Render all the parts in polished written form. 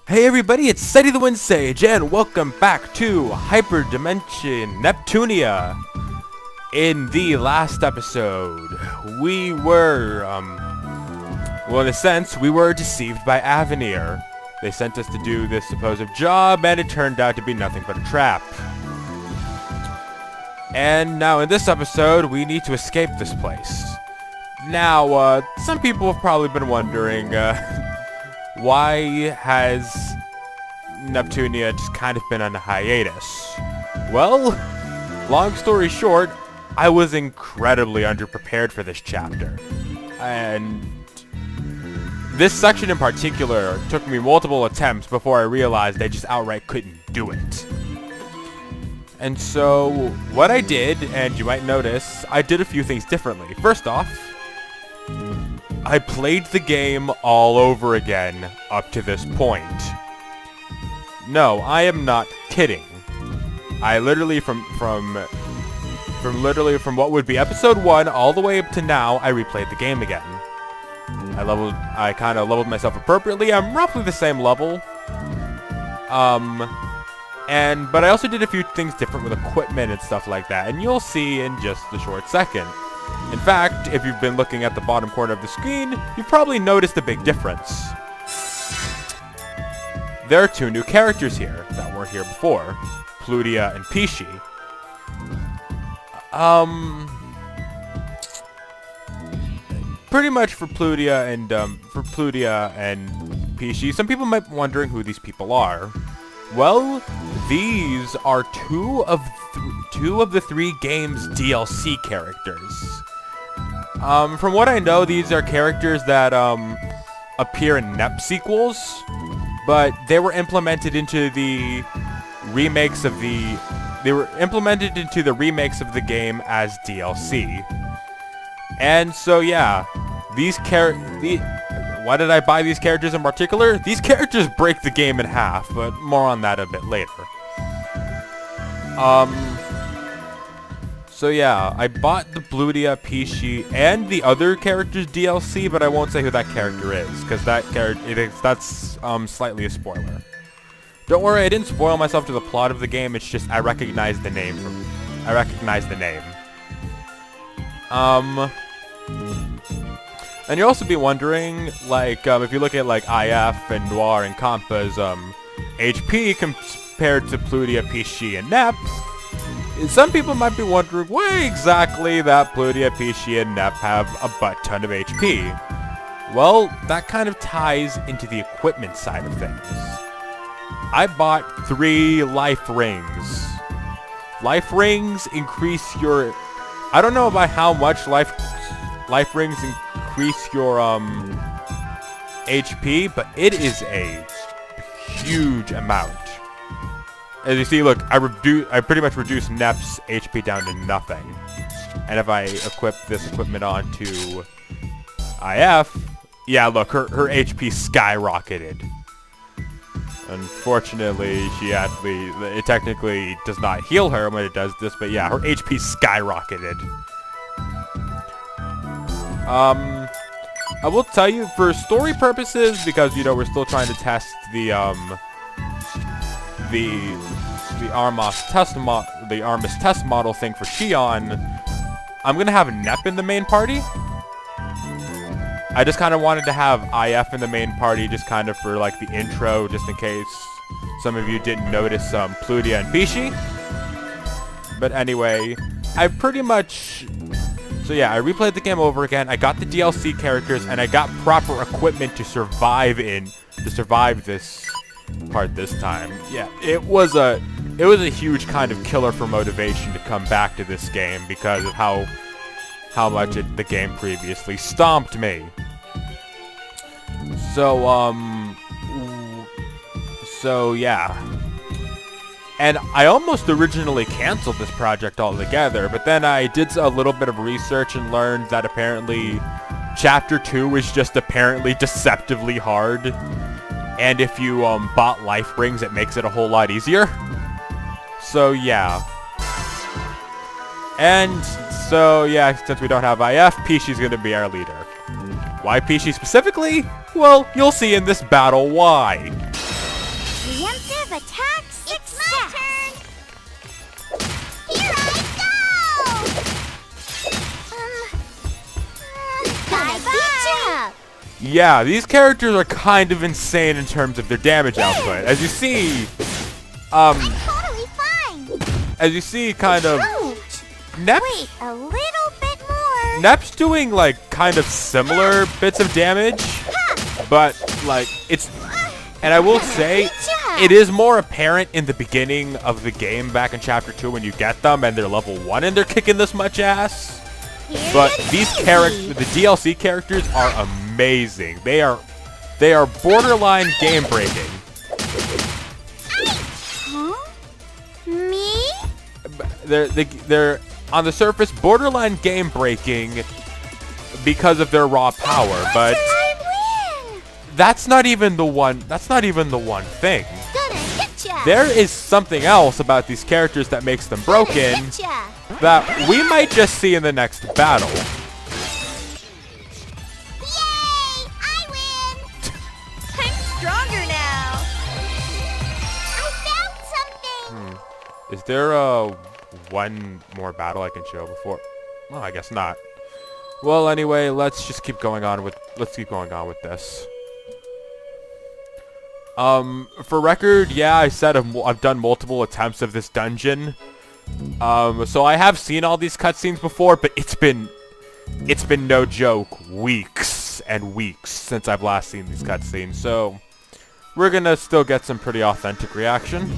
Hey everybody, it's Seti the Wind Sage, and welcome back to Hyperdimension Neptunia. In the last episode, we were, well, in a sense, we were deceived by Avenir. They sent us to do this supposed job, and it turned out to be nothing but a trap. And now in this episode, we need to escape this place. Now, some people have probably been wondering, why has Neptunia just kind of been on a hiatus? Well, long story short, I was incredibly underprepared for this chapter. And this section in particular took me multiple attempts before I realized I just outright couldn't do it. And so, what I did, and you might notice, I did a few things differently. First off, I played the game all over again up to this point. No, I am not kidding. I literally from what would be episode 1 all the way up to now, I replayed the game again. I kind of leveled myself appropriately. I'm roughly the same level. But I also did a few things different with equipment and stuff like that, and you'll see in just a short second. In fact, if you've been looking at the bottom corner of the screen, you've probably noticed a big difference. There are two new characters here that weren't here before, Plutia and Pishi. Pretty much for Plutia and Pishi, some people might be wondering who these people are. Well, these are two of the 3 games' DLC characters. From what I know, these are characters that appear in NEP sequels, but they were implemented into the remakes of the game as DLC. And so yeah, why did I buy these characters in particular? These characters break the game in half, but more on that a bit later. So yeah, I bought the Plutia, Pishi, and the other characters DLC, but I won't say who that character is, because that's slightly a spoiler. Don't worry, I didn't spoil myself to the plot of the game, it's just I recognize the name. And you'll also be wondering, like, if you look at, like, IF and Noir and Kampa's, HP compared to Plutia, Pishi, and Nep, some people might be wondering why exactly that Plutia, Pishi, and Nep have a butt ton of HP. Well, that kind of ties into the equipment side of things. I bought 3 life rings. Life rings increase your... I don't know about how much life rings increase your HP, but it is a huge amount. As you see, look, I pretty much reduced Nep's HP down to nothing. And if I equip this equipment onto IF, yeah, look, her HP skyrocketed. Unfortunately, it technically does not heal her when it does this, but yeah, her HP skyrocketed. I will tell you, for story purposes, because, you know, we're still trying to test the Armas test model thing for Shion, I'm gonna have Nep in the main party. I just kind of wanted to have IF in the main party, just kind of for, like, the intro, just in case some of you didn't notice Plutia and Pishi. But anyway, I replayed the game over again. I got the DLC characters, and I got proper equipment to survive this part this time. Yeah, it was a huge kind of killer for motivation to come back to this game because of how much the game previously stomped me. So yeah. And I almost originally canceled this project altogether, but then I did a little bit of research and learned that apparently Chapter 2 is just apparently deceptively hard. And if you bought life rings, it makes it a whole lot easier. So yeah. And so yeah, since we don't have IF, Pishi's gonna be our leader. Why Pishi specifically? Well, you'll see in this battle why. attack success. It's my turn. Here I go. Bye-bye. Yeah, these characters are kind of insane in terms of their damage output. As you see, I'm totally fine. as you see, kind of, Nep's, Wait, a little bit more. Nep's doing like kind of similar bits of damage, but like it's, and I will say, it is more apparent in the beginning of the game back in Chapter 2 when you get them and they're level 1 and they're kicking this much ass. But these characters, the DLC characters, are amazing. They are borderline game breaking. Huh? Me? They're on the surface borderline game breaking because of their raw power, but I win. that's not even the one. That's not even the one thing. Gonna hit ya. There is something else about these characters that makes them broken Hit ya. that we might just see in the next battle. Yay! I win. I'm stronger now. I found something. Is there one more battle I can show before? Well, I guess not. Well, anyway, let's keep going on with this. For record, yeah, I said I've done multiple attempts of this dungeon. So I have seen all these cutscenes before, but it's been no joke, weeks and weeks since I've last seen these cutscenes. So we're gonna still get some pretty authentic reaction.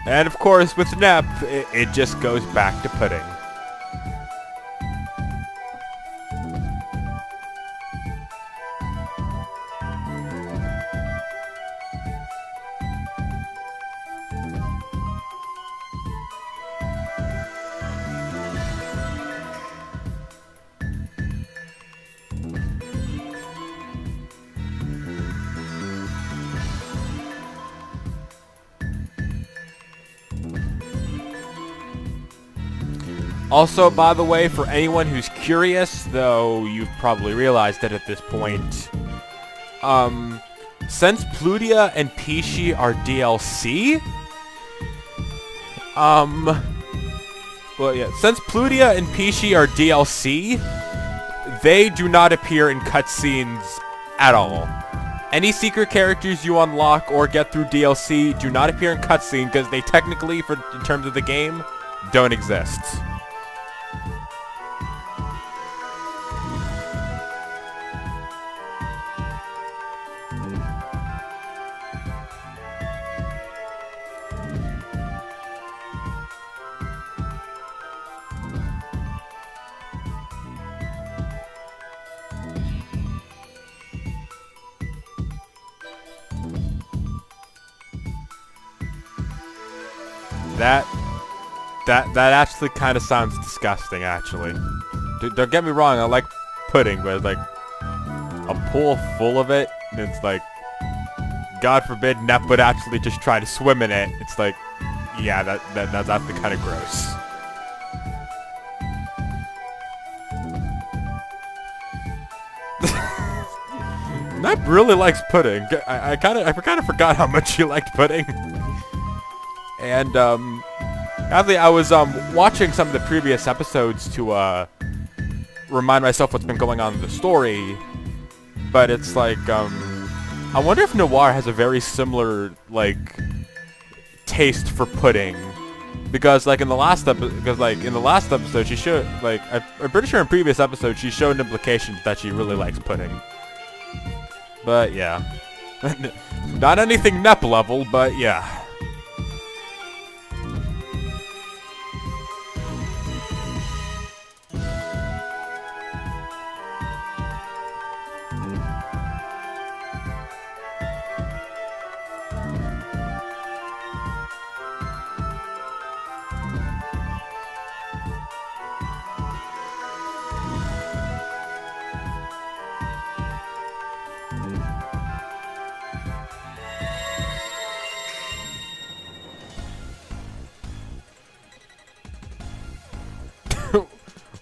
And of course, with Nep, it just goes back to pudding. Also, by the way, for anyone who's curious, though you've probably realized it at this point, since Plutia and Pishi are DLC, well, yeah, since Plutia and Pishi are DLC, they do not appear in cutscenes at all. Any secret characters you unlock or get through DLC do not appear in cutscene because they technically, in terms of the game, don't exist. That actually kind of sounds disgusting, actually. Don't get me wrong, I like pudding, but it's like a pool full of it, and it's like, God forbid Nep would actually just try to swim in it. It's like, yeah, that's actually kind of gross. Nep really likes pudding. I kind of forgot how much he liked pudding. And actually, I was watching some of the previous episodes to remind myself what's been going on in the story. But it's like, I wonder if Noir has a very similar taste for pudding, because in the last episode she showed I'm pretty sure in previous episodes she showed implications that she really likes pudding. But yeah, not anything Nep level, but yeah.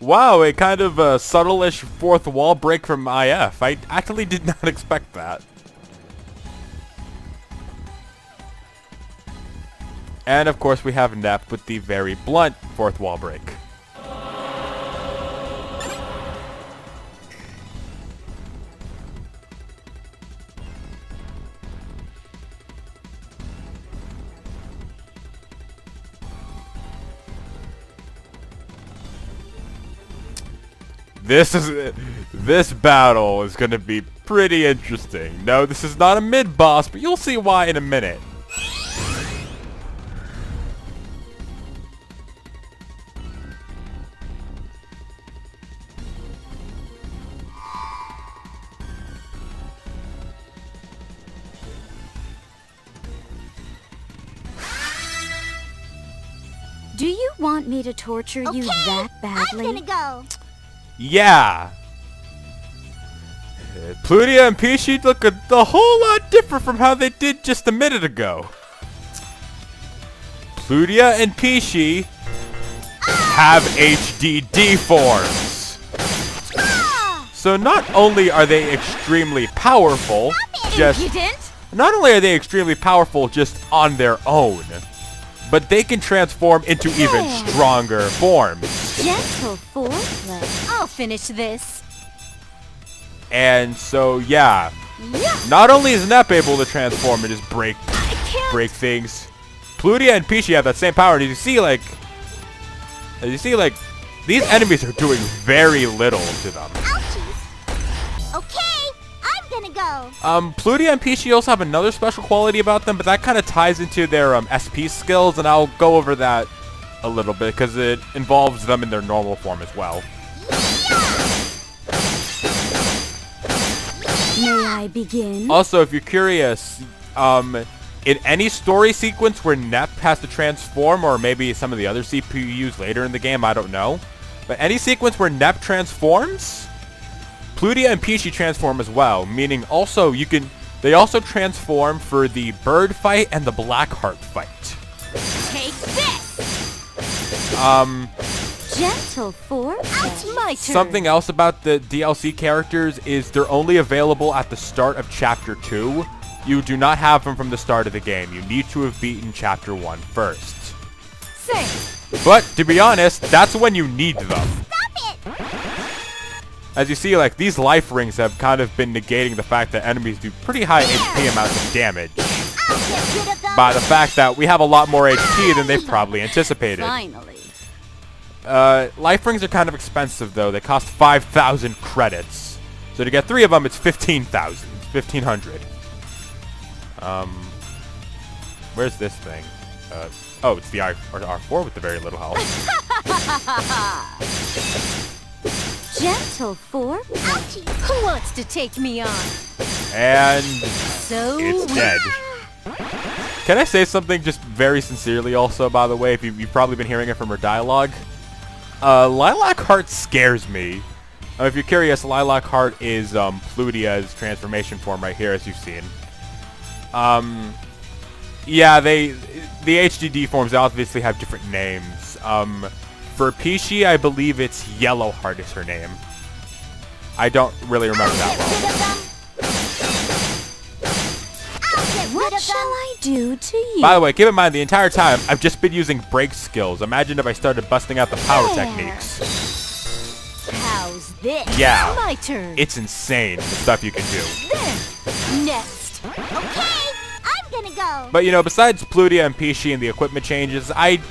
Wow, a kind of subtle-ish fourth wall break from IF. I actually did not expect that. And of course we have Nep with the very blunt fourth wall break. This battle is going to be pretty interesting. No, this is not a mid-boss, but you'll see why in a minute. Do you want me to torture you that badly? I'm gonna go. Yeah. Plutia and Peachy look a whole lot different from how they did just a minute ago. Plutia and Peachy have HDD forms. So not only are they extremely powerful, not only are they extremely powerful just on their own, but they can transform into even stronger forms. Gentle foreplay. I'll finish this. And so, yeah. Not only is Nep able to transform and just break things, Plutia and Peachy have that same power. And as you see, like, these enemies are doing very little to them. Ouchies. Okay, I'm gonna go. Plutia and Peachy also have another special quality about them, but that kind of ties into their SP skills, and I'll go over that a little bit because it involves them in their normal form as well. May I begin? Also, if you're curious, in any story sequence where Nep has to transform, or maybe some of the other CPUs later in the game, I don't know, but any sequence where Nep transforms, Plutia and Peachy transform as well, meaning also they also transform for the bird fight and the Blackheart fight. Take this! Gentle foreplay. My turn. Something else about the DLC characters is they're only available at the start of Chapter 2. You do not have them from the start of the game. You need to have beaten Chapter 1 first. Sing. But, to be honest, that's when you need them. Stop it! As you see, like, these life rings have kind of been negating the fact that enemies do pretty high HP amounts of damage. By the fact that we have a lot more HP than they've probably anticipated. Finally. Life rings are kind of expensive, though. They cost 5,000 credits. So to get 3 of them, it's 15,000. 1,500. Where's this thing? Oh, it's the R4 with the very little health. Gentle foreplay. Who wants to take me on? And So it's dead. Can I say something just very sincerely also, by the way, if you've probably been hearing it from her dialogue? Lilac Heart scares me. If you're curious, Lilac Heart is Plutia's transformation form right here, as you've seen. Yeah, the HDD forms obviously have different names. For Peachy, I believe it's Yellow Heart is her name. I don't really remember that well. What shall I do to you? By the way, keep in mind, the entire time, I've just been using break skills. Imagine if I started busting out the power techniques. How's this? Yeah. My turn. It's insane, the stuff you can do. Then, next. Okay, I'm gonna go. But, you know, besides Plutia and Peachy and the equipment changes, I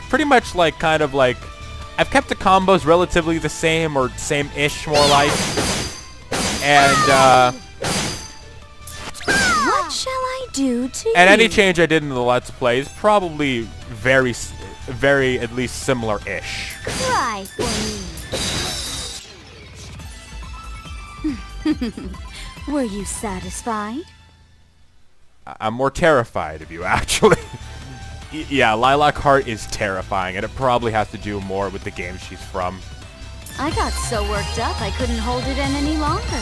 pretty much, like, I've kept the combos relatively the same, or same-ish, more like. And, what shall I do to you? and any change I did in the Let's Play is probably very, at least similar-ish. Cry for me. Were you satisfied? I'm more terrified of you, actually. Yeah, Lilac Heart is terrifying, and it probably has to do more with the game she's from. I got so worked up I couldn't hold it in any longer.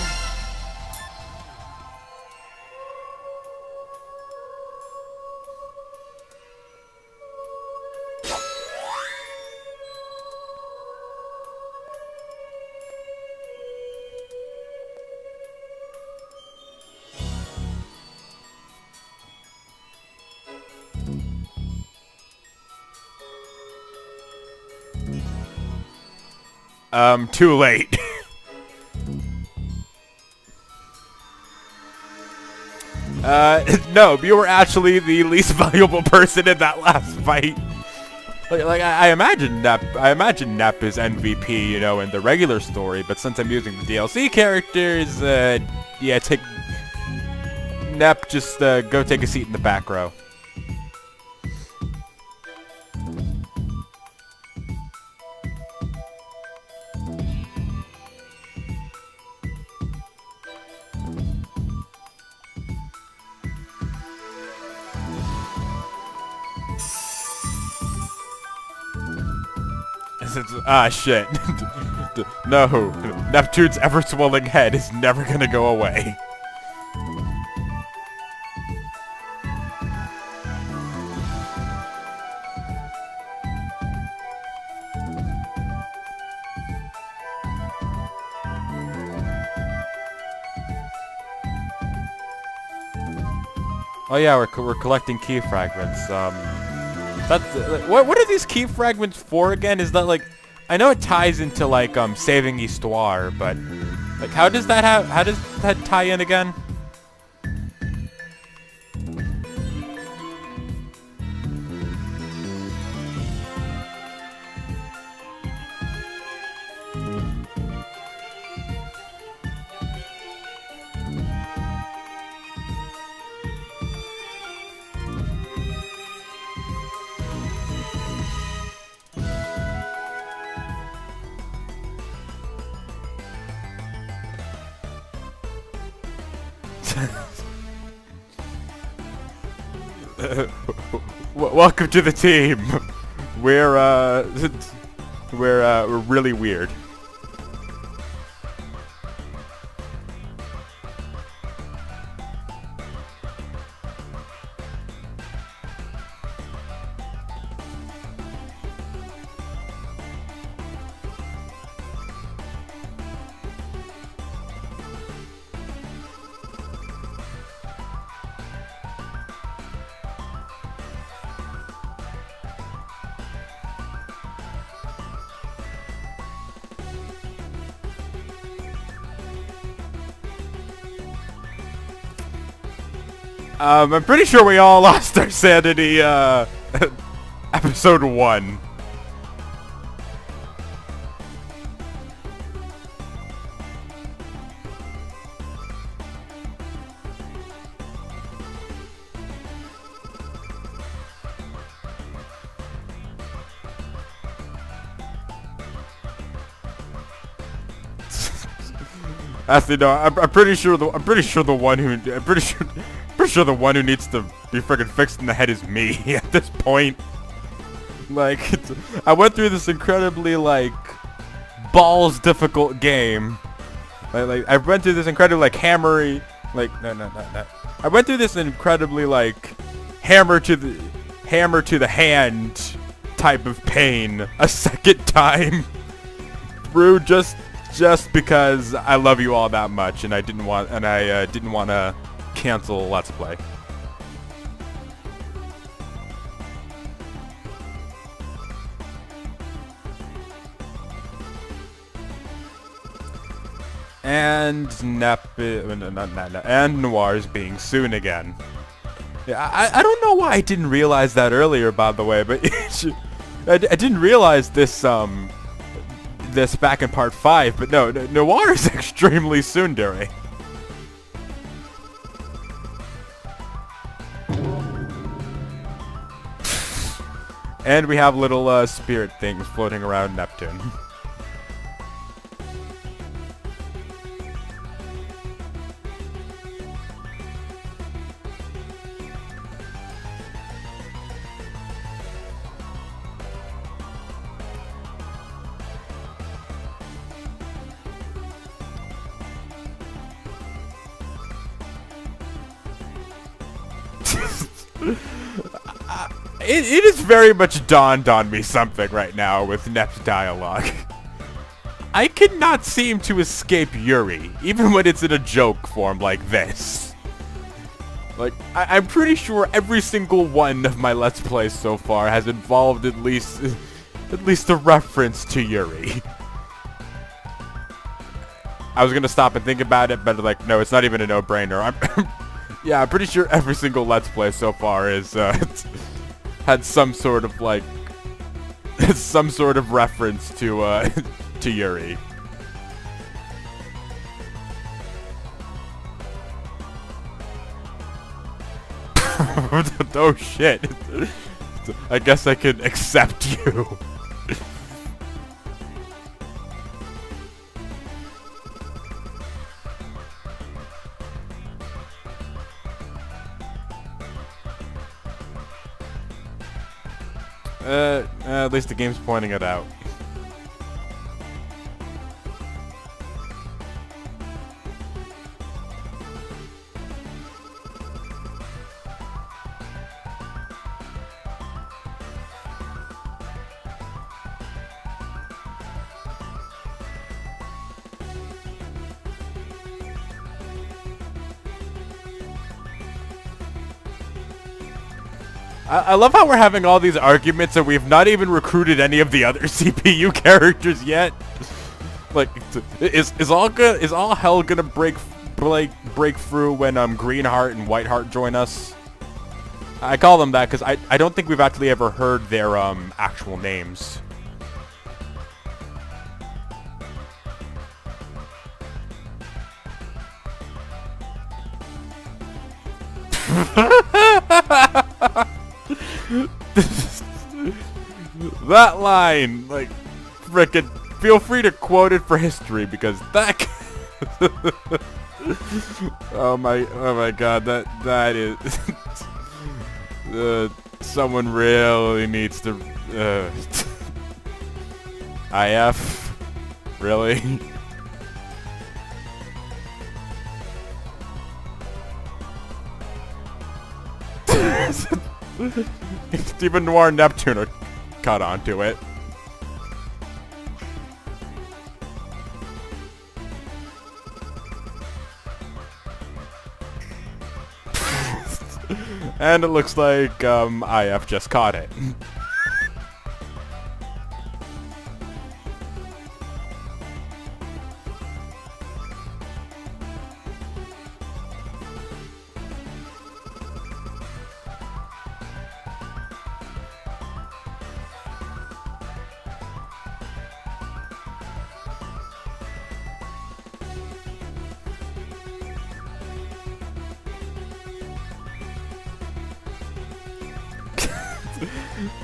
Too late. No, you were actually the least valuable person in that last fight. Like I imagine Nep is MVP, you know, in the regular story, but since I'm using the DLC characters, yeah, take Nep, just go take a seat in the back row. Ah, shit. No. Neptune's ever-swelling head is never gonna go away. Oh yeah, we're collecting key fragments. That's what are these key fragments for again? Is that like, I know it ties into like saving Histoire, but like how does that tie in again? Welcome to the team. We're really weird. I'm pretty sure we all lost our sanity, episode 1. Actually, no. I'm pretty sure the one who needs to be freaking fixed in the head is me at this point. Like, I went through this incredibly like balls difficult game. Like I went through this incredibly like hammery, like no. I went through this incredibly like hammer to the hand type of pain a second time through just because I love you all that much, and I didn't want to cancel Let's Play. And and Noir's being soon again. Yeah, I don't know why I didn't realize that earlier, by the way, but I didn't realize this this back in part 5, but no, Noir is extremely tsundere. And we have little spirit things floating around Neptune. It is very much dawned on me something right now with Nep's dialogue. I cannot seem to escape Yuri, even when it's in a joke form like this. Like, I'm pretty sure every single one of my Let's Plays so far has involved at least a reference to Yuri. I was gonna stop and think about it, but like, no, it's not even a no-brainer. Yeah, I'm pretty sure every single Let's Play so far is had some sort of like some sort of reference to to Yuri. Oh shit! I guess I can accept you. At least the game's pointing it out. I love how we're having all these arguments and we've not even recruited any of the other CPU characters yet. Like, is all hell gonna break through when Greenheart and Whiteheart join us? I call them that because I don't think we've actually ever heard their actual names. That line, like, frickin', feel free to quote it for history because that. oh my God, that is. Someone really needs to. IF, really. Even Noir and Neptune are caught onto it. And it looks like IF just caught it.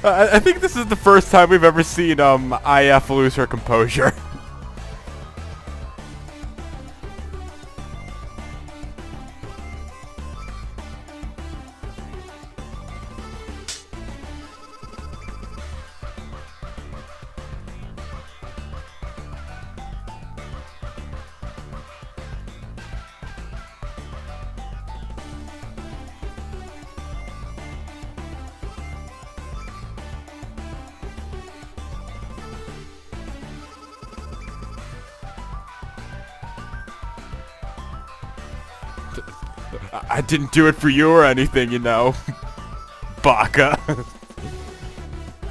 I think this is the first time we've ever seen IF lose her composure. I didn't do it for you or anything, you know. Baka.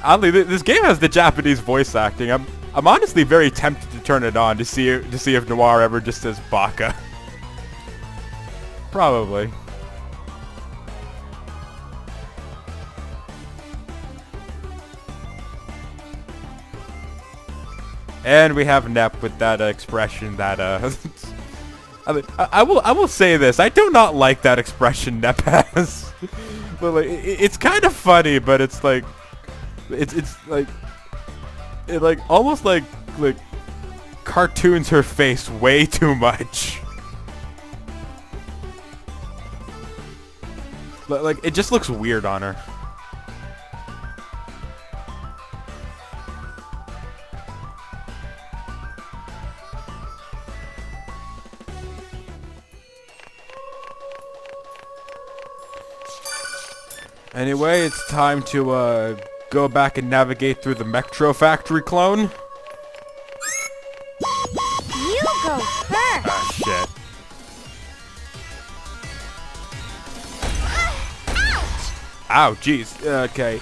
Oddly, this game has the Japanese voice acting. I'm honestly very tempted to turn it on to see if Noir ever just says Baka. Probably. And we have Nep with that expression that I will say this. I do not like that expression Nep has. But like, it's kind of funny, but it's like, it's like, it like almost like cartoons her face way too much. Like it just looks weird on her. Anyway, it's time to go back and navigate through the Metro Factory clone. You go first. Ah, shit. Ow, jeez. Okay.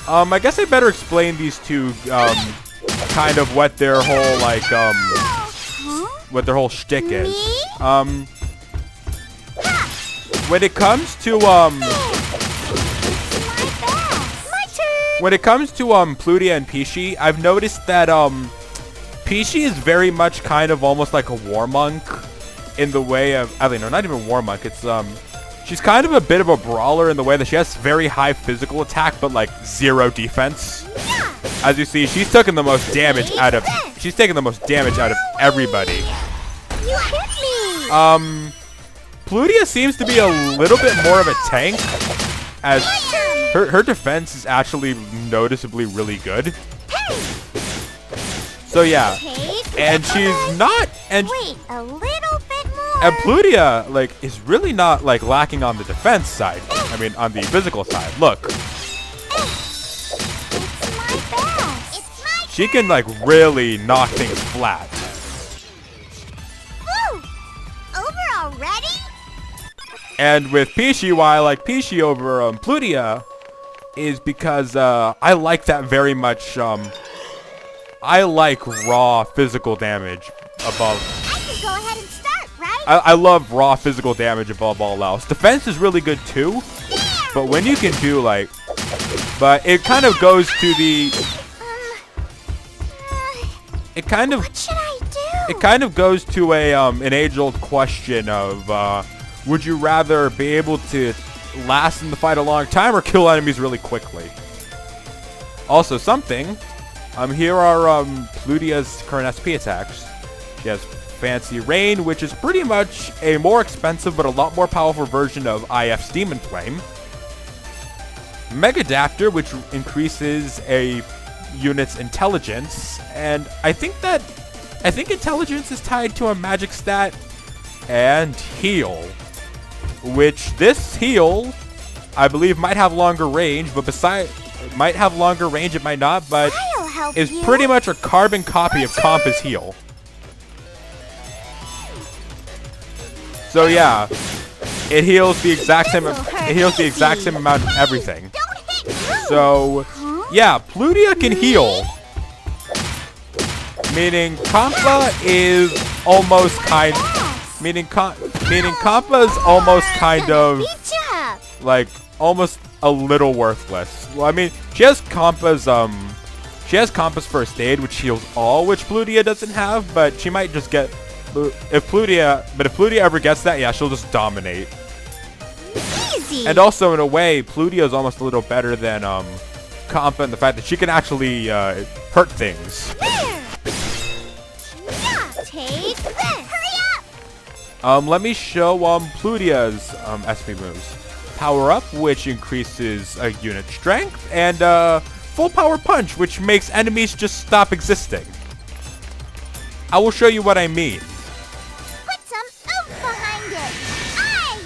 I guess I better explain these two, kind of what their whole, like, what their whole shtick is. Me? When it comes to My best. My turn. when it comes to Plutia and Peachy, I've noticed that Peachy is very much kind of almost like a war monk in the way of, I mean, no, not even war monk. It's she's kind of a bit of a brawler in the way that she has very high physical attack but like 0 defense. As you see, she's taking the most damage out of everybody. You hit me. Plutia seems to be a little bit more of a tank, as her defense is actually noticeably really good. So yeah, and she's not, and Wait, a little bit more. and Plutia like is really not like lacking on the defense side. I mean, on the physical side. Look, It's my best. It's my she can like really knock things flat. Woo! Over already? And with Peachy, why I like Peachy over Plutia is because I like that very much. I like raw physical damage above. I can go ahead and start, right? I love raw physical damage above all else. Defense is really good too, but when you can do like, but it kind of goes to the. It kind of. What should I do? It kind of goes to a an age-old question of would you rather be able to last in the fight a long time or kill enemies really quickly? Also, something. Here are Plutia's current SP attacks. She has Fancy Rain, which is pretty much a more expensive but a lot more powerful version of IF's Demon Flame. Megadaptor, which increases a unit's intelligence, and I think intelligence is tied to a magic stat. And Heal, which this heal, I believe, might have longer range, but it might have longer range, it might not, but I'll help is you. pretty much a carbon copy of Compa's heal. So yeah, it heals the exact same. It heals the exact same amount of everything. Don't hit you. So yeah, Plutia can heal, meaning Compa is almost kind. Meaning Compa's almost kind of Beat you up. like almost a little worthless. Well, I mean, she has Compa's first aid, which heals all, which Plutia doesn't have, but she might just get if Plutia ever gets that, yeah, she'll just dominate. Easy. And also in a way, Plutia is almost a little better than Compa in the fact that she can actually hurt things. There. Yeah, take this. Hurry up. Let me show Plutia's SP moves. Power Up, which increases unit strength, and Full Power Punch, which makes enemies just stop existing. I will show you what I mean. Put some oomph behind it. Aye.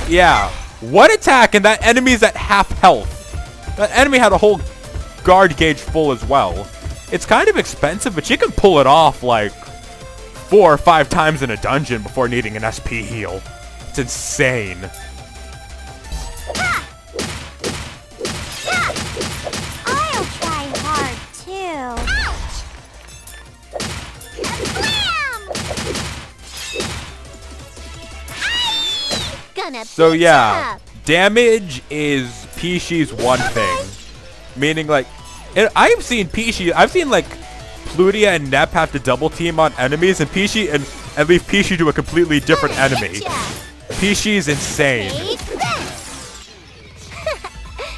Yeah, one attack and that enemy's at half health. That enemy had a whole guard gauge full as well. It's kind of expensive, but you can pull it off like 4 or 5 times in a dungeon before needing an SP heal. It's insane. I'll try hard too. Ouch! Gonna So beat yeah, ya up. damage is Peachy's one thing. Meaning like, I've seen like Plutia and Nep have to double team on enemies and Peachy and leave Peachy to a completely different Gonna enemy. hit ya. Peachy's insane. Take this.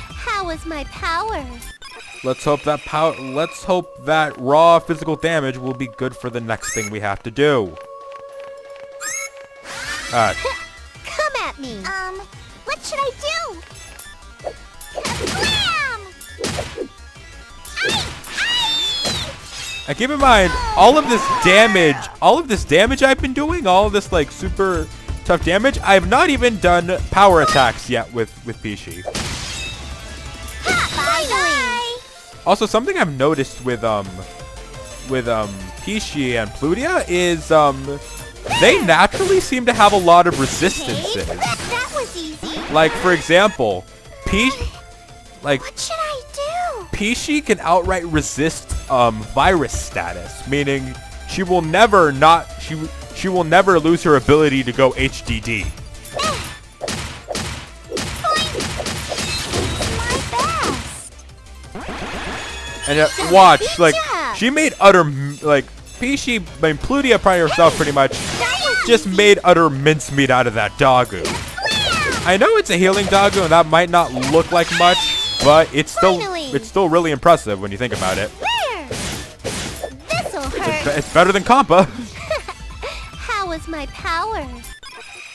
How was my power? Let's hope that raw physical damage will be good for the next thing we have to do. Come at me. What should I do? Blam! And keep in mind, all of this damage I've been doing, all of this like super tough damage, I have not even done power attacks yet with Peachy. Bye-bye. Also, something I've noticed with Peachy and Plutia is they naturally seem to have a lot of resistances. That was easy. Like for example, What should I do? Peachy can outright resist virus status, meaning she will never she will never lose her ability to go HDD. And watch, like, she made utter, like, Peachy, I mean, Plutia by herself pretty much just made utter mincemeat out of that Doggo. I know it's a healing Doggo and that might not look like much, but it's still really impressive when you think about it. This'll hurt. It's better than Compa. How was my power?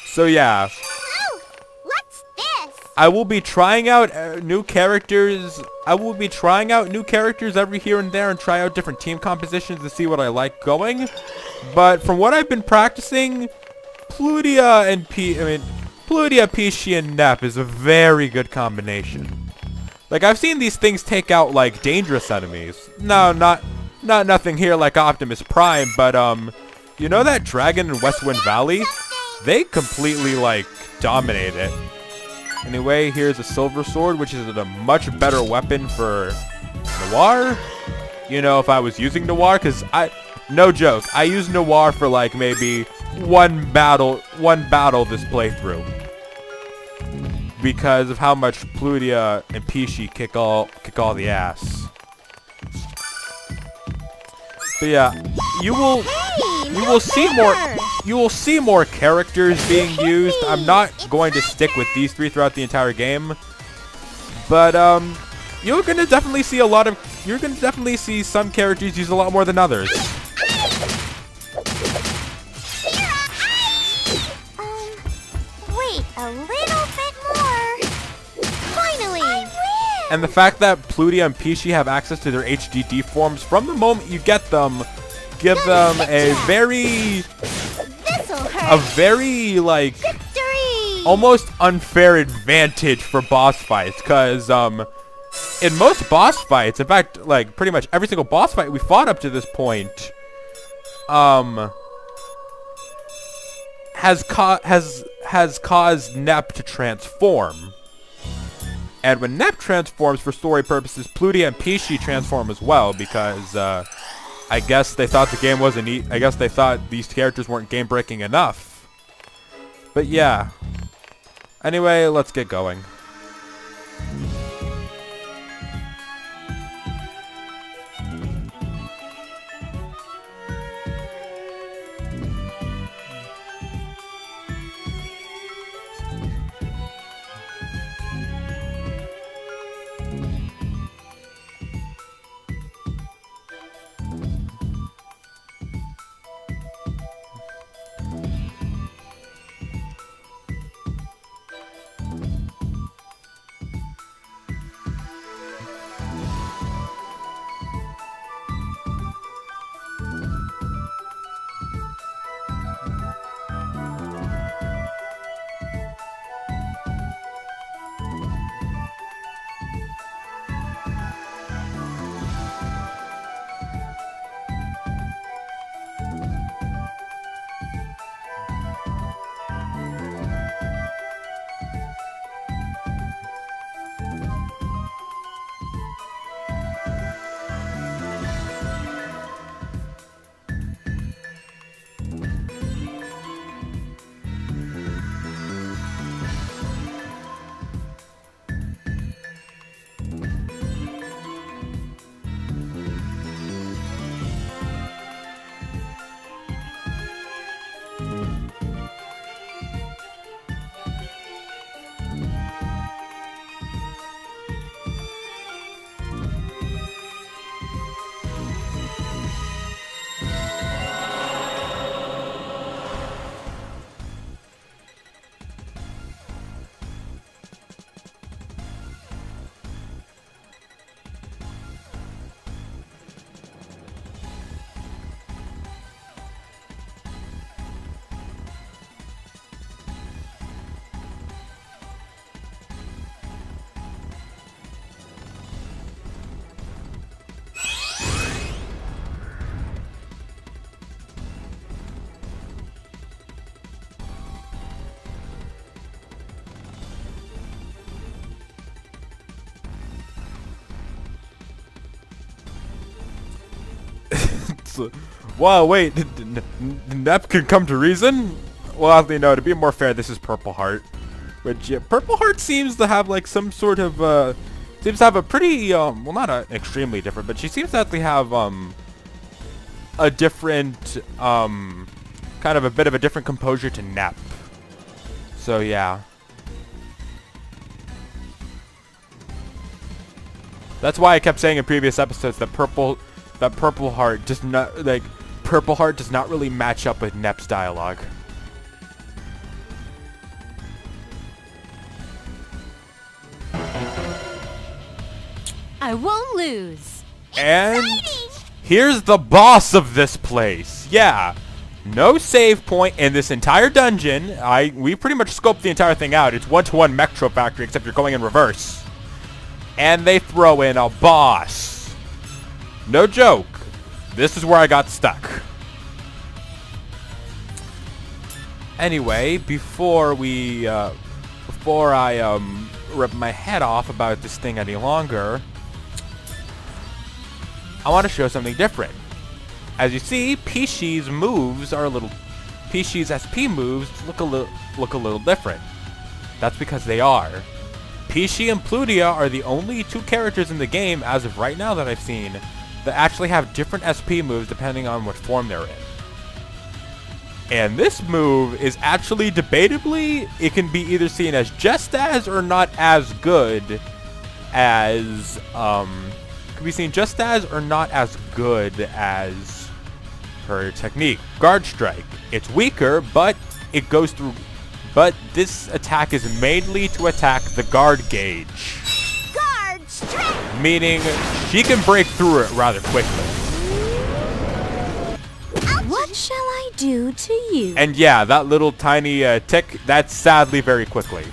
So yeah. Oh, what's this? I will be trying out new characters. I will be trying out new characters every here and there and try out different team compositions to see what I like going. But from what I've been practicing, Plutia, Peachy, and Nep is a very good combination. Like, I've seen these things take out, like, dangerous enemies. No, not nothing here like Optimus Prime, but, you know that dragon in Westwind Valley? They completely, like, dominate it. Anyway, here's a silver sword, which is a much better weapon for Noir. You know, if I was using Noir, because no joke, I used Noir for, like, maybe one battle this playthrough. Because of how much Plutia and Peachy kick all the ass. But yeah, you will see more characters being used. I'm not going to stick with these three throughout the entire game. But you're gonna definitely see some characters used a lot more than others. Wait a little bit more. Finally, I win. And the fact that Plutia and Peachy have access to their HDD forms from the moment you get them, give them a very, like, Victory. almost unfair advantage for boss fights. Cause in most boss fights, in fact, like pretty much every single boss fight we fought up to this point, has caused Nep to transform. And when Nep transforms for story purposes, Plutia and Peachy transform as well, because I guess they thought the game wasn't I guess they thought these characters weren't game breaking enough. But yeah. Anyway, let's get going. Wow, wait, Nep can come to reason? Well, oddly, no, to be more fair, this is Purple Heart. Which, Purple Heart seems to have, like, some sort of, seems to have a pretty, well, not extremely different, but she seems to actually have, a different, kind of a bit of a different composure to Nep. So, yeah. That's why I kept saying in previous episodes that Purple Heart does not, like, Purple Heart does not really match up with Nep's dialogue. I won't lose. And here's the boss of this place. Yeah. No save point in this entire dungeon. We pretty much scoped the entire thing out. It's 1-to-1 Metro Factory, except you're going in reverse. And they throw in a boss. No joke. This is where I got stuck. Anyway, before I rip my head off about this thing any longer, I want to show something different. As you see, Pishi's moves are Pishi's SP moves look a little different. That's because they are. Pishi and Plutia are the only two characters in the game, as of right now that I've seen, that actually have different SP moves depending on what form they're in. And this move is actually debatably, it can be either seen as just as or not as good as, can be seen just as or not as good as her technique, Guard Strike. It's weaker, but it goes through, but this attack is mainly to attack the guard gauge. Guard Strike! Meaning, she can break through it rather quickly. What shall I do to you? And yeah, that little tiny tick, that's sadly very quickly.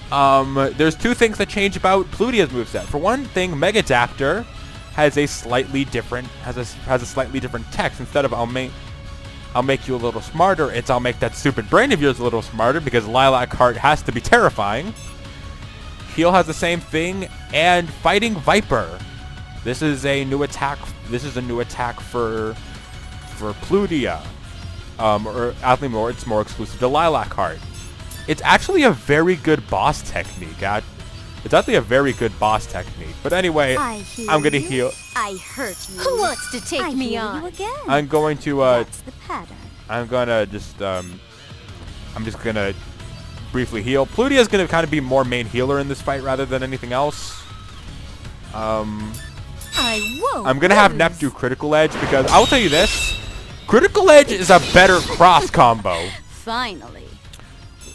There's two things that change about Plutia's moveset. For one thing, Megadaptor has a slightly different slightly different text. Instead of I'll make you a little smarter, it's I'll make that stupid brain of yours a little smarter, because Lilac Heart has to be terrifying. Heal has the same thing, and Fighting Viper. This is a new attack. This is a new attack for Plutia. Or oddly more, it's more exclusive to Lilac Heart. It's actually a very good boss technique. It's actually a very good boss technique. But anyway, I'm gonna heal. I hurt you. Who wants to take me on? You again. I'm going to That's the pattern. I'm gonna just I'm just gonna briefly heal. Plutia's gonna kind of be more main healer in this fight rather than anything else. I won't. I'm gonna have Nep do Critical Edge, because I will tell you this: Critical Edge is a better cross combo. Finally.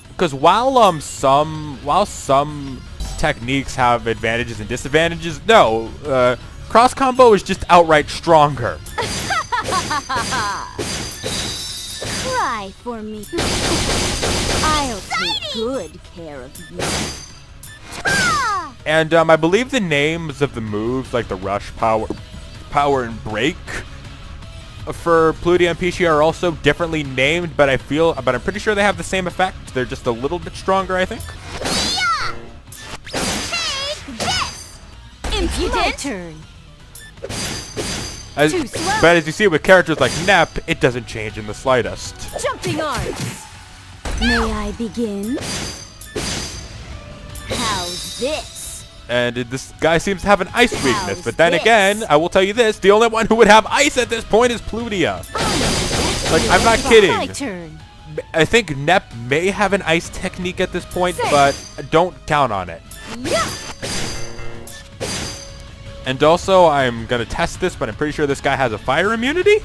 Because while some techniques have advantages and disadvantages, no, cross combo is just outright stronger. Cry for me. I'll take good care of you. And I believe the names of the moves, like the Rush, Power, and Break, for Plutia and Pishi are also differently named, but I'm pretty sure they have the same effect. They're just a little bit stronger, I think. Impudent. My turn. But as you see with characters like Nep, it doesn't change in the slightest. Jumping arms. May I begin? How's this? And this guy seems to have an ice weakness, but then again, I will tell you this, the only one who would have ice at this point is Plutia. Like, I'm not kidding. My turn. I think Nep may have an ice technique at this point, but don't count on it. Yeah. And also, I'm gonna test this, but I'm pretty sure this guy has a fire immunity?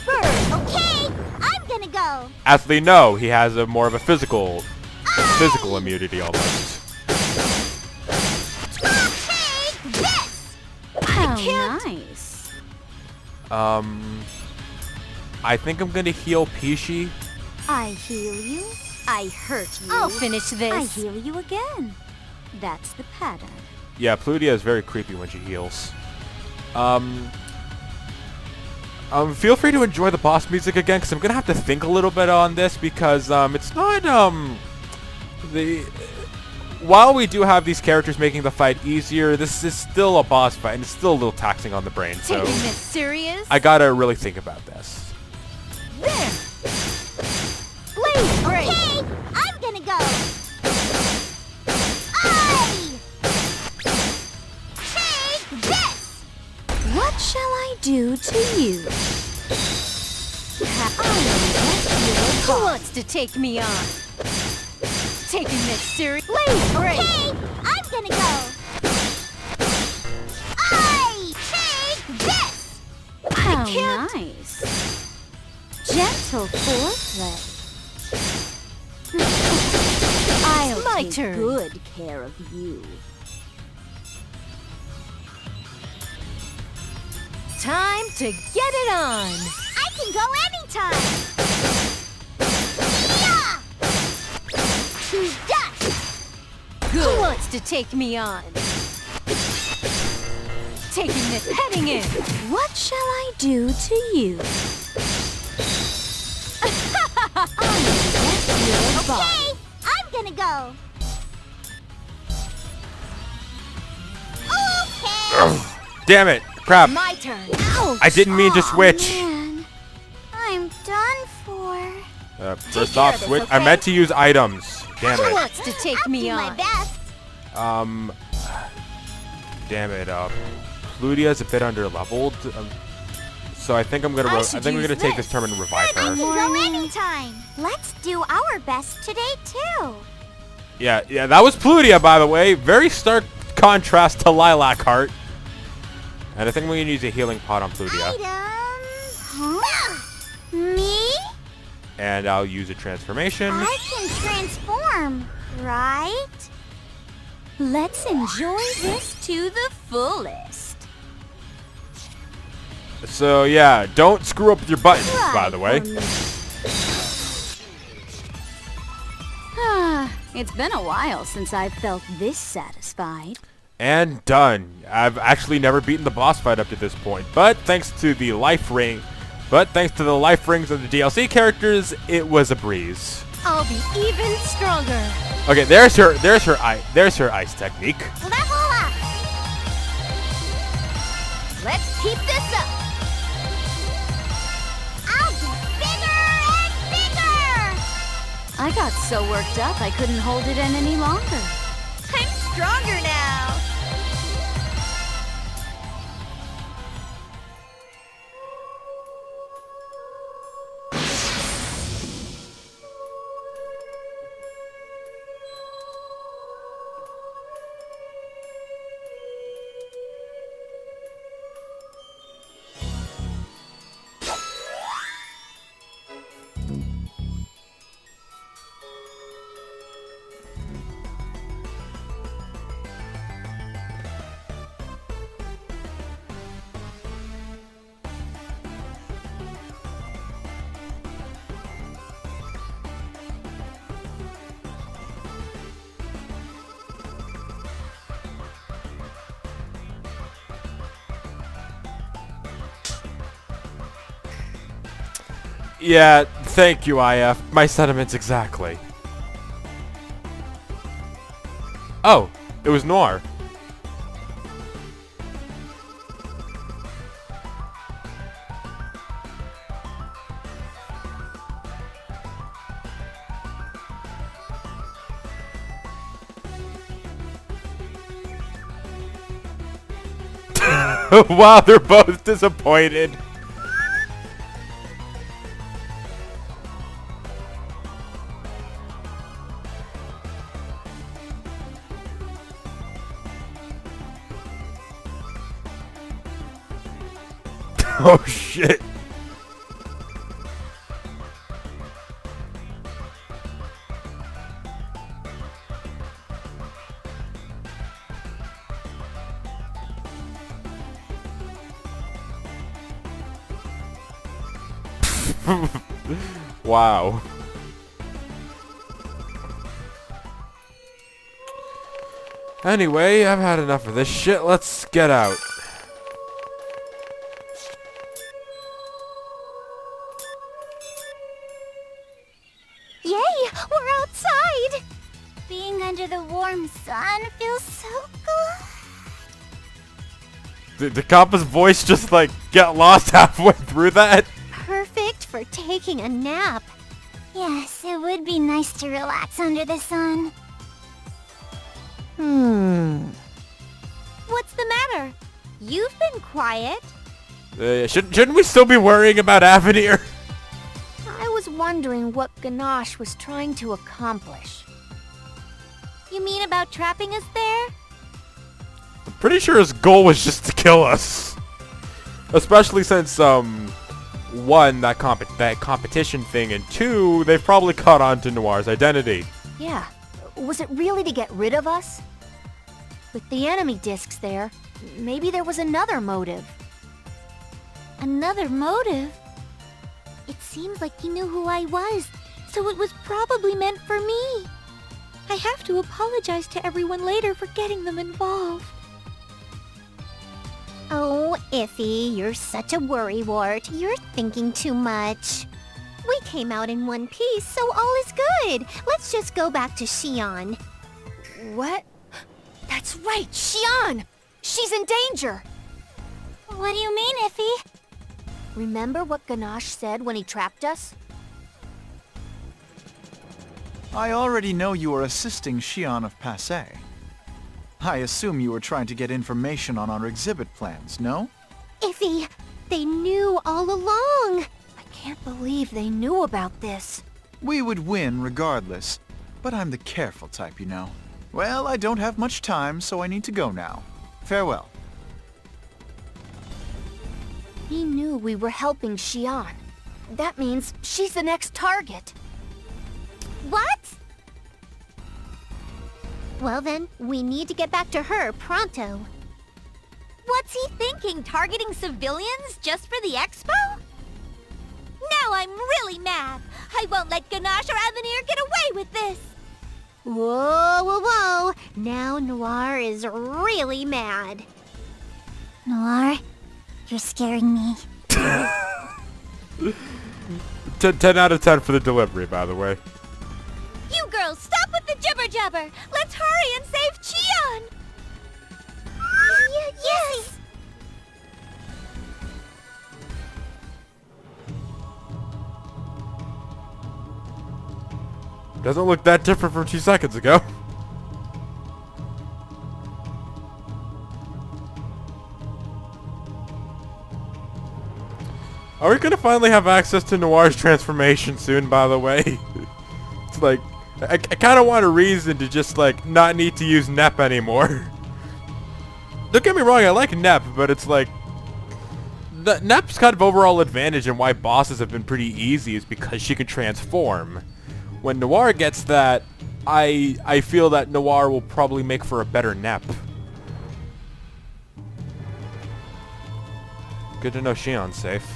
Okay, I'm gonna go. Actually, no, he has a more of a physical immunity almost. How nice. I think I'm gonna heal Pishi. I heal you. I hurt you. I'll finish this. I heal you again. That's the pattern. Yeah, Plutia is very creepy when she heals. Feel free to enjoy the boss music again, because I'm gonna have to think a little bit on this, because it's not while we do have these characters making the fight easier, this is still a boss fight, and it's still a little taxing on the brain. So taking this serious? I gotta really think about this. There. Blaze break. Okay, I'm gonna go. Take this. What shall I do to you? Who wants to take me on? Taking this serious. Blaze break. Okay, I'm gonna go. I take this. How nice. Gentle foreplay. I'll take good care of you. Time to get it on. I can go anytime. Yeah! To dust. Good. Who wants to take me on? Taking this, heading in. What shall I do to you? Okay, I'm gonna go. Okay. Damn it! Crap! My turn. Ouch. I didn't mean to switch. Man. I'm done for. First off, switch. okay? I meant to use items. Damn Who it. wants to take me on? My best. Damn it. Ludia's a bit under leveled. So I think I'm gonna. I think we're gonna take this turn and revive her. I can go anytime. Let's do our best today too. Yeah, that was Plutia, by the way. Very stark contrast to Lilac Heart. And I think we're gonna use a healing pot on Plutia. Huh? Me? And I'll use a transformation. I can transform, right? Let's enjoy this to the fullest. So yeah, don't screw up with your buttons, by the way. It's been a while since I've felt this satisfied. And done. I've actually never beaten the boss fight up to this point, but thanks to the life rings of the DLC characters, it was a breeze. I'll be even stronger. Okay, there's her ice technique. Level up. Let's keep this up. I'll get bigger and bigger. I got so worked up I couldn't hold it in any longer. I'm stronger now. Yeah, thank you, IF. My sentiments exactly. Oh, it was Noir. Wow, they're both disappointed. Oh shit. Wow. Anyway, I've had enough of this shit. Let's get out. Yay! We're outside! Being under the warm sun feels so good. Did Kappa's voice just like get lost halfway through that? Perfect for taking a nap. Yes, it would be nice to relax under the sun. What's the matter? You've been quiet. Shouldn't we still be worrying about Avenir? I was wondering what Ganache was trying to accomplish. You mean about trapping us there? I'm pretty sure his goal was just to kill us. Especially since, one, that competition thing, and two, they've probably caught on to Noir's identity. Yeah. Was it really to get rid of us? With the enemy discs there, maybe there was another motive. Another motive? It seems like he knew who I was, so it was probably meant for me. I have to apologize to everyone later for getting them involved. Oh, Iffy, you're such a worrywart. You're thinking too much. We came out in one piece, so all is good. Let's just go back to Xion. What? That's right, Xion! She's in danger! What do you mean, Iffy? Remember what Ganache said when he trapped us? I already know you are assisting Xion of Passé. I assume you were trying to get information on our exhibit plans, no? Iffy, they knew all along! I can't believe they knew about this. We would win regardless, but I'm the careful type, you know. Well, I don't have much time, so I need to go now. Farewell. He knew we were helping Xion. That means she's the next target. What? Well then, we need to get back to her pronto. What's he thinking, targeting civilians just for the expo? Now I'm really mad. I won't let Ganache or Avenir get away with this. Whoa, whoa, whoa. Now Noir is really mad. Noir, you're scaring me. 10 out of 10 for the delivery, by the way. You girls, stop with the jibber-jabber! Let's hurry and save Xion! Yes! Doesn't look that different from 2 seconds ago. Are we gonna finally have access to Noir's transformation soon, by the way? It's like, I kind of want a reason to just, like, not need to use Nep anymore. Don't get me wrong, I like Nep, but it's like... Nep's kind of overall advantage and why bosses have been pretty easy is because she can transform. When Noir gets that, I feel that Noir will probably make for a better Nep. Good to know Xion's safe.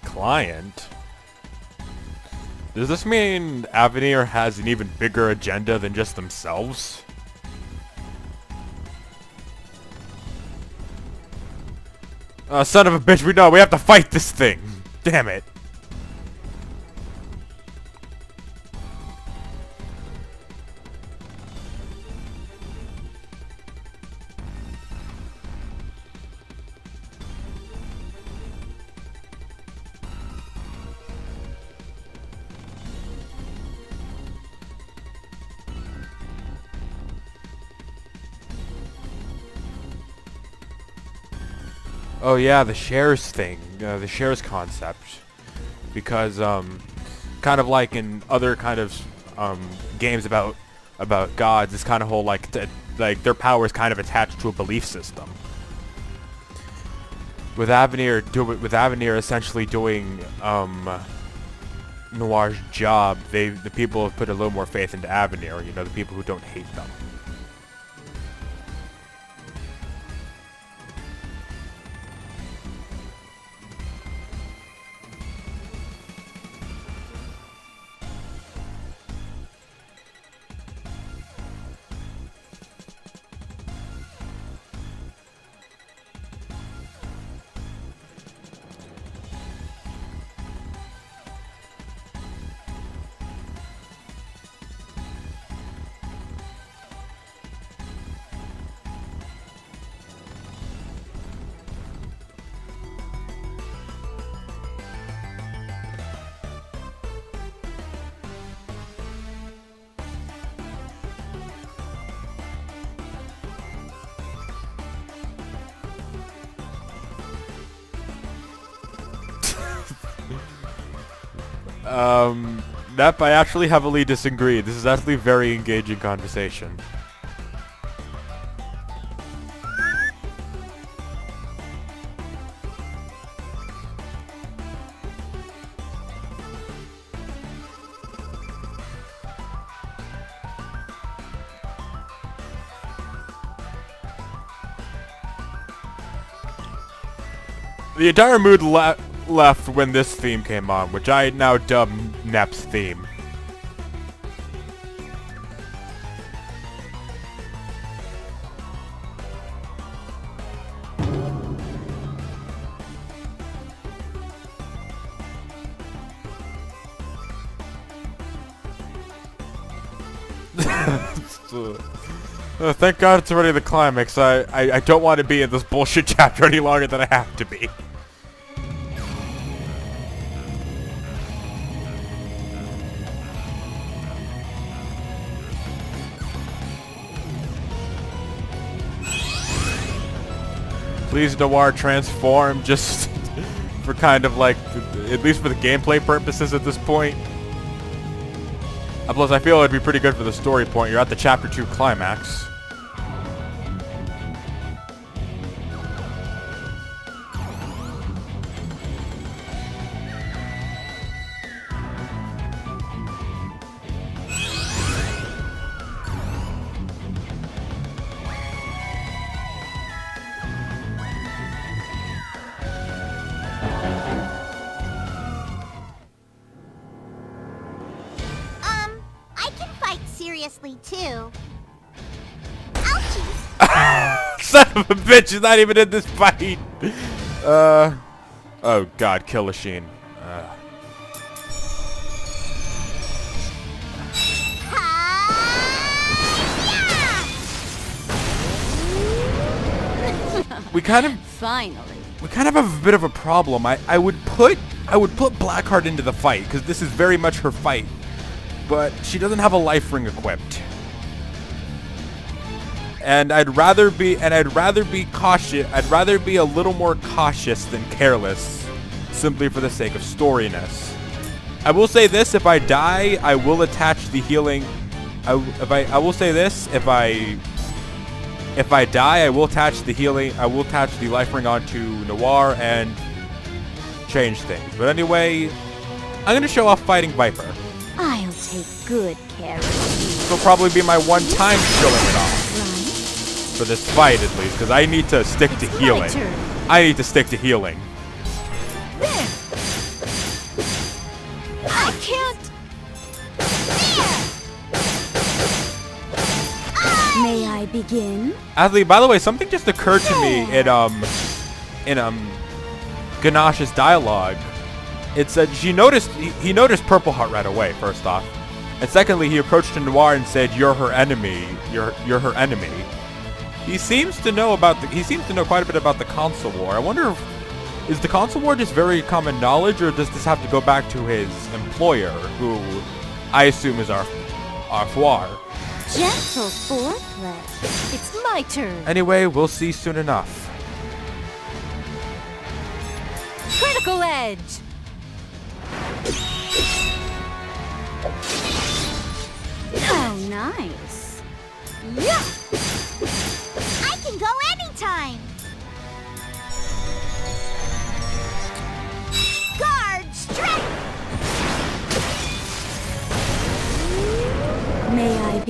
Client? Does this mean Avenir has an even bigger agenda than just themselves? Son of a bitch, we know, we have to fight this thing! Damn it. Oh yeah, the shares thing, the shares concept, because kind of like in other kind of games about gods, this kind of whole like their power is kind of attached to a belief system. with Avenir essentially doing Noir's job, the people have put a little more faith into Avenir. You know, the people who don't hate them. Nep, I actually heavily disagree. This is actually a very engaging conversation. The entire mood left when this theme came on, which I now dub Nep's theme. Thank God it's already the climax. I don't want to be in this bullshit chapter any longer than I have to be. Please, Noir, transform just for kind of like, at least for the gameplay purposes at this point. Plus, I feel it'd be pretty good for the story point. You're at the Chapter 2 climax. Too. Ouchies! Son of a bitch, he's not even in this fight! Oh god, kill Lasheen. We kind of have a bit of a problem. I would put Blackheart into the fight, because this is very much her fight. But she doesn't have a life ring equipped. And I'd rather be cautious. I'd rather be a little more cautious than careless, simply for the sake of storiness. I will say this: if I die, I will attach the healing. I will say this: if I die, I will attach the healing. I will attach the life ring onto Noir and change things. But anyway, I'm gonna show off fighting Viper. I'll take good care of you. This will probably be my one time showing it off. For this fight, at least, because I need to stick to healing. I need to stick to healing. I can't. May I begin? Athlete, by the way, something just occurred to me in Ganache's dialogue. It said he noticed Purple Heart right away, first off. And secondly, he approached Noir and said, "You're her enemy. You're her enemy." He seems to know quite a bit about the Console War. I wonder is the Console War just very common knowledge, or does this have to go back to his employer, who I assume is Arfoire? Gentle foreplay. It's my turn. Anyway, we'll see soon enough. Critical Edge. Oh, nice. Yeah. I can go anytime.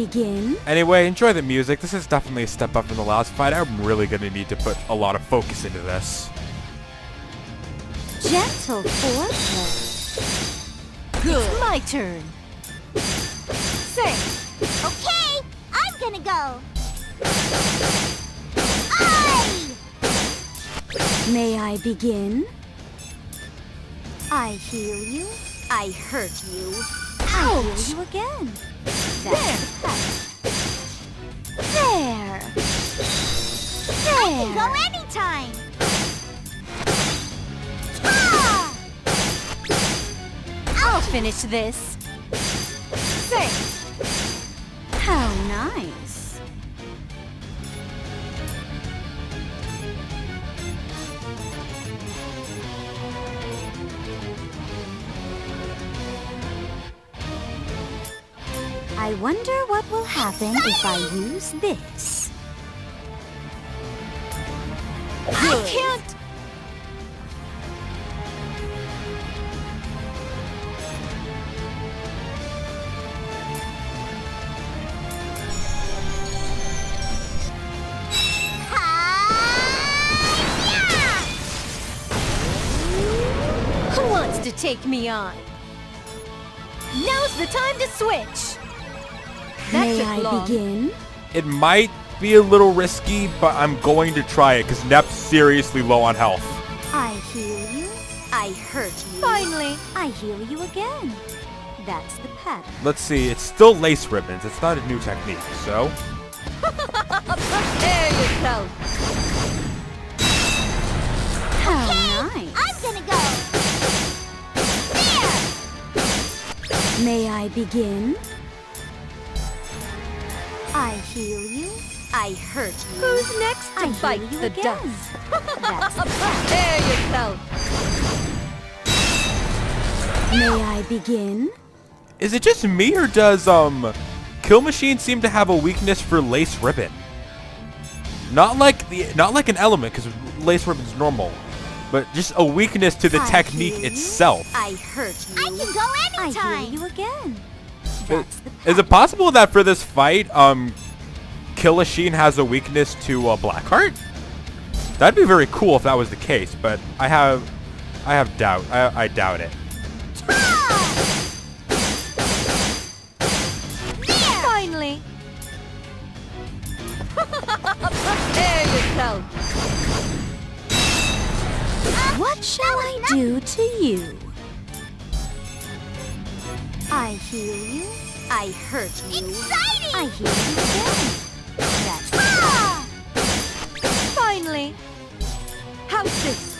begin? Anyway, enjoy the music. This is definitely a step up from the last fight. I'm really going to need to put a lot of focus into this. Gentle foreplay. Good. It's my turn. Say. Okay, I'm gonna go. Aye! May I begin? I heal you. I hurt you. Ouch! I heal you again. That's the cut. There. I can go anytime. Ah! I'll finish this. Say. How nice. I wonder what will happen if I use this. I can't. Who wants to take me on? Now's the time to switch. May I begin? It might be a little risky, but I'm going to try it because Nep's seriously low on health. I heal you. I hurt you. Finally. I heal you again. That's the pattern. Let's see, it's still lace ribbons. It's not a new technique, so... Prepare yourself. How nice. I'm gonna go. There. May I begin? I heal you. I hurt you. Who's next to I bite heal you the again. dust? That's the pattern. Prepare yourself. May I begin? Is it just me, or does, Kill Machine seem to have a weakness for lace ribbon? Not like an element, because lace ribbon's normal, but just a weakness to the I technique heal you. itself. I hurt you. I can go I anytime. heal you again. That's the Is pattern. it possible that for this fight, Kill Machine has a weakness to Blackheart? That'd be very cool if that was the case, but I have doubt. I doubt it. Finally. Prepare yourself. What shall I do to you? I heal you. I hurt you. Exciting! I heal you again. That's the Finally. How's this?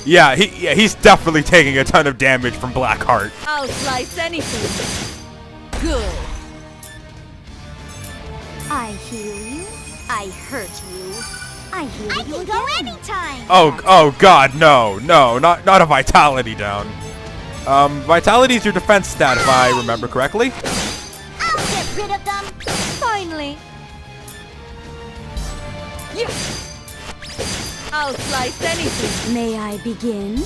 Yeah, he's definitely taking a ton of damage from Blackheart. I'll slice anything. Good. I heal you. I hurt you. I heal I you can again. go anytime. Oh God, no, not a vitality down. Vitality's your defense stat if I remember correctly. I'll get rid of them. Finally. Yeah. I'll slice anything. May I begin?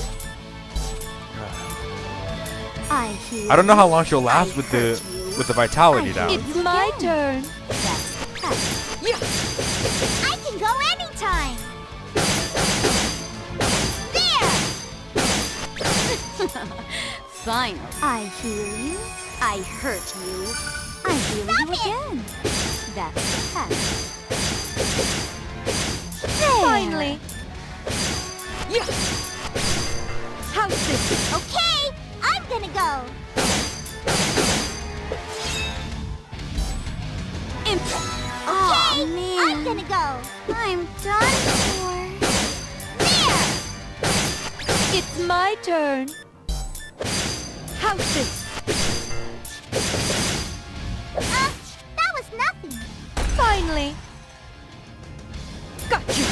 I heal. I don't know how long she'll last with the hurt you. vitality I down. hit It's my turn. That's the pattern. Yeah. I can go anytime. There. Finally. I heal you. I hurt you. I heal you Stop it. again. That's the pattern. Finally. Yeah. How's this? Okay, I'm gonna go. Aw, Okay, man. I'm gonna go. I'm done for. There. It's my turn. How's this? That was nothing. Finally. Gotcha.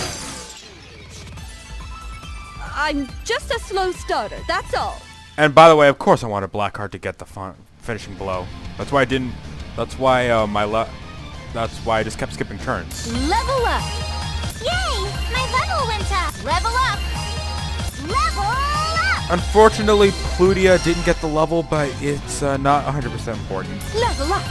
I'm just a slow starter, that's all. And by the way, of course I wanted Blackheart to get the finishing blow. That's why I didn't. That's why that's why I just kept skipping turns. Level up. Yay, my level went up. Level up. Level up. Unfortunately, Plutia didn't get the level, but it's not 100% important. Level up.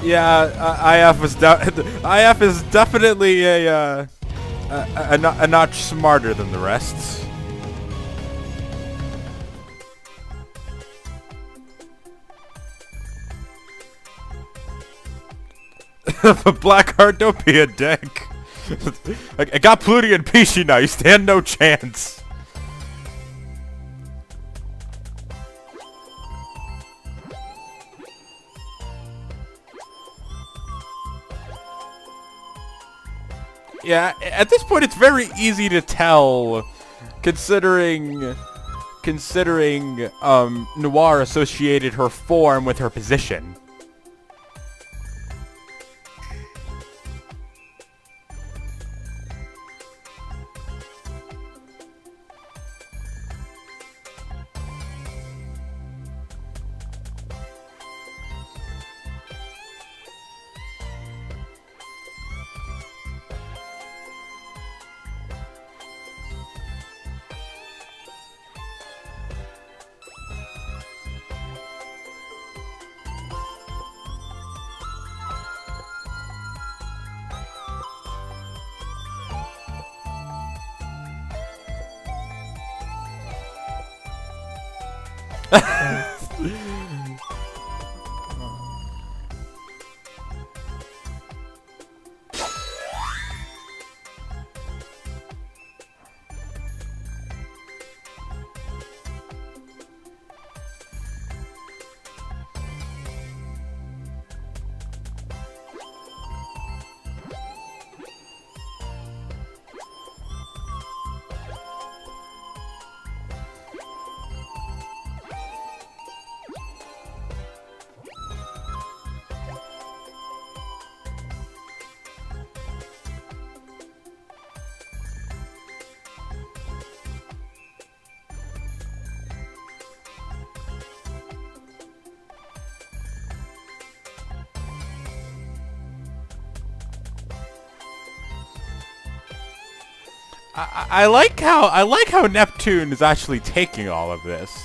Yeah, IF is definitely a notch smarter than the rest. But Blackheart, don't be a dick. I got Pluty and Peachy now. You stand no chance. Yeah, at this point it's very easy to tell, considering Noir associated her form with her position. I like how Neptune is actually taking all of this,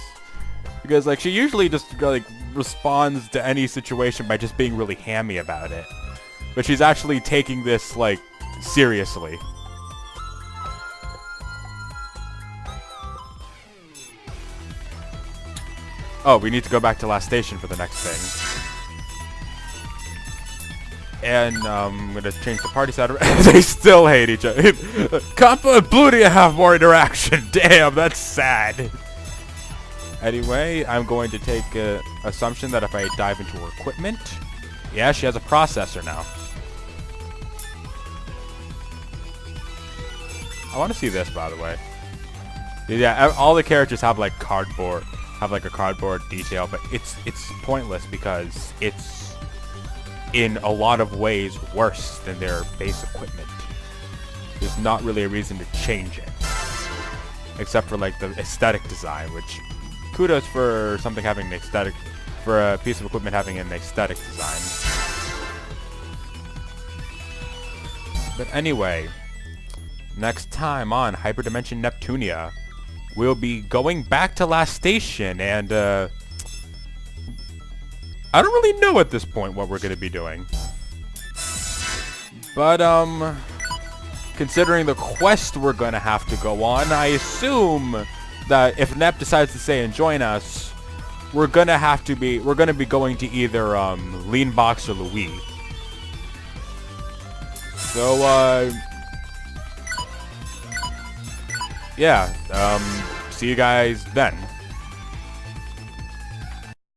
because like she usually just like responds to any situation by just being really hammy about it, but she's actually taking this like seriously. Oh, we need to go back to last station for the next thing. And I'm gonna change the party side. They still hate each other. Kappa and Blutia have more interaction. Damn, that's sad. Anyway, I'm going to take assumption that if I dive into her equipment, yeah, she has a processor now. I want to see this, by the way. Yeah, all the characters have like cardboard, a cardboard detail, but it's pointless because it's in a lot of ways worse than their base equipment. There's not really a reason to change it, except for like the aesthetic design, which kudos for something having an aesthetic, for a piece of equipment having an aesthetic design. But anyway, next time on Hyperdimension Neptunia, we'll be going back to last station, and I don't really know at this point what we're going to be doing. But, considering the quest we're going to have to go on, I assume that if Nep decides to stay and join us, we're going to be going to either, Leanbox or Louis. So, yeah, see you guys then.